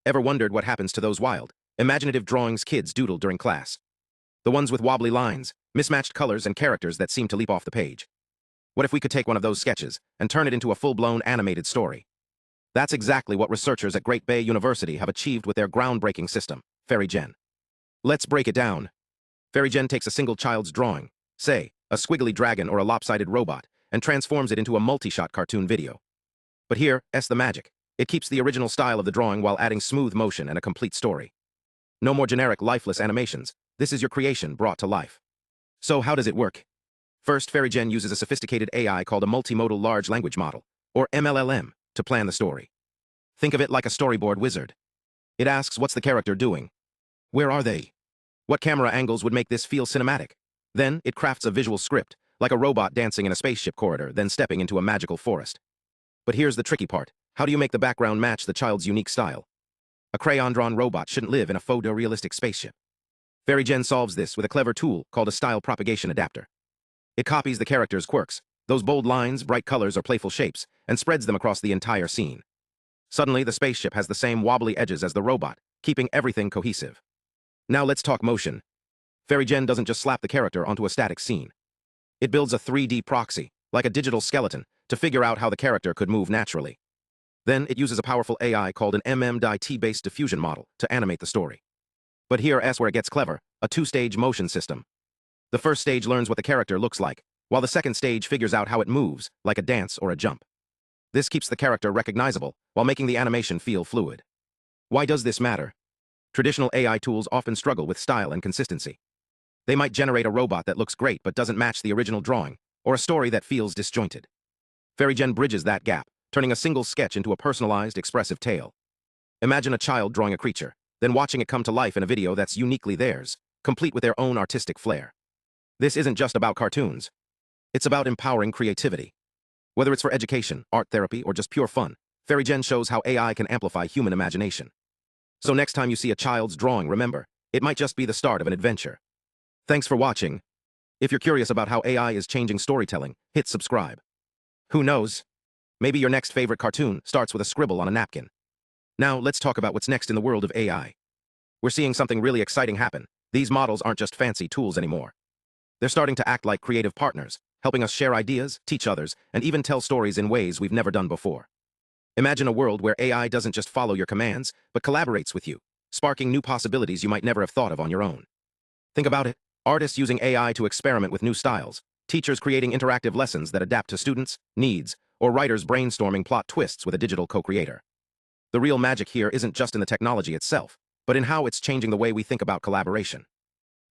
Ever wondered what happens to those wild, imaginative drawings kids doodle during class? The ones with wobbly lines, mismatched colors, and characters that seem to leap off the page. What if we could take one of those sketches and turn it into a full-blown animated story? That's exactly what researchers at Great Bay University have achieved with their groundbreaking system, FairyGen. Let's break it down. FairyGen takes a single child's drawing, say, a squiggly dragon or a lopsided robot, and transforms it into a multi-shot cartoon video. But here's the magic. It keeps the original style of the drawing while adding smooth motion and a complete story. No more generic, lifeless animations. This is your creation brought to life. So how does it work? First, FairyGen uses a sophisticated AI called a Multimodal Large Language Model, or MLLM, to plan the story. Think of it like a storyboard wizard. It asks, what's the character doing? Where are they? What camera angles would make this feel cinematic? Then, it crafts a visual script, like a robot dancing in a spaceship corridor, then stepping into a magical forest. But here's the tricky part. How do you make the background match the child's unique style? A crayon-drawn robot shouldn't live in a photorealistic spaceship. FairyGen solves this with a clever tool called a style propagation adapter. It copies the character's quirks, those bold lines, bright colors, or playful shapes, and spreads them across the entire scene. Suddenly, the spaceship has the same wobbly edges as the robot, keeping everything cohesive. Now let's talk motion. FairyGen doesn't just slap the character onto a static scene. It builds a 3D proxy, like a digital skeleton, to figure out how the character could move naturally. Then it uses a powerful AI called an MMDiT-based diffusion model to animate the story. But here's where it gets clever, a two-stage motion system. The first stage learns what the character looks like, while the second stage figures out how it moves, like a dance or a jump. This keeps the character recognizable, while making the animation feel fluid. Why does this matter? Traditional AI tools often struggle with style and consistency. They might generate a robot that looks great but doesn't match the original drawing, or a story that feels disjointed. FairyGen bridges that gap, turning a single sketch into a personalized, expressive tale. Imagine a child drawing a creature, then watching it come to life in a video that's uniquely theirs, complete with their own artistic flair. This isn't just about cartoons. It's about empowering creativity. Whether it's for education, art therapy, or just pure fun, FairyGen shows how AI can amplify human imagination. So next time you see a child's drawing, remember, it might just be the start of an adventure. Thanks for watching. If you're curious about how AI is changing storytelling, hit subscribe. Who knows? Maybe your next favorite cartoon starts with a scribble on a napkin. Now, let's talk about what's next in the world of AI. We're seeing something really exciting happen. These models aren't just fancy tools anymore. They're starting to act like creative partners, helping us share ideas, teach others, and even tell stories in ways we've never done before. Imagine a world where AI doesn't just follow your commands, but collaborates with you, sparking new possibilities you might never have thought of on your own. Think about it. Artists using AI to experiment with new styles, teachers creating interactive lessons that adapt to students' needs, or writers brainstorming plot twists with a digital co-creator. The real magic here isn't just in the technology itself, but in how it's changing the way we think about collaboration.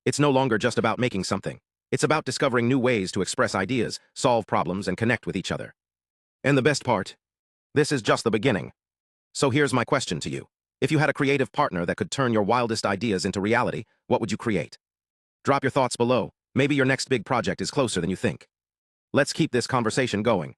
It's no longer just about making something. It's about discovering new ways to express ideas, solve problems, and connect with each other. And the best part? This is just the beginning. So here's my question to you. If you had a creative partner that could turn your wildest ideas into reality, what would you create? Drop your thoughts below. Maybe your next big project is closer than you think. Let's keep this conversation going.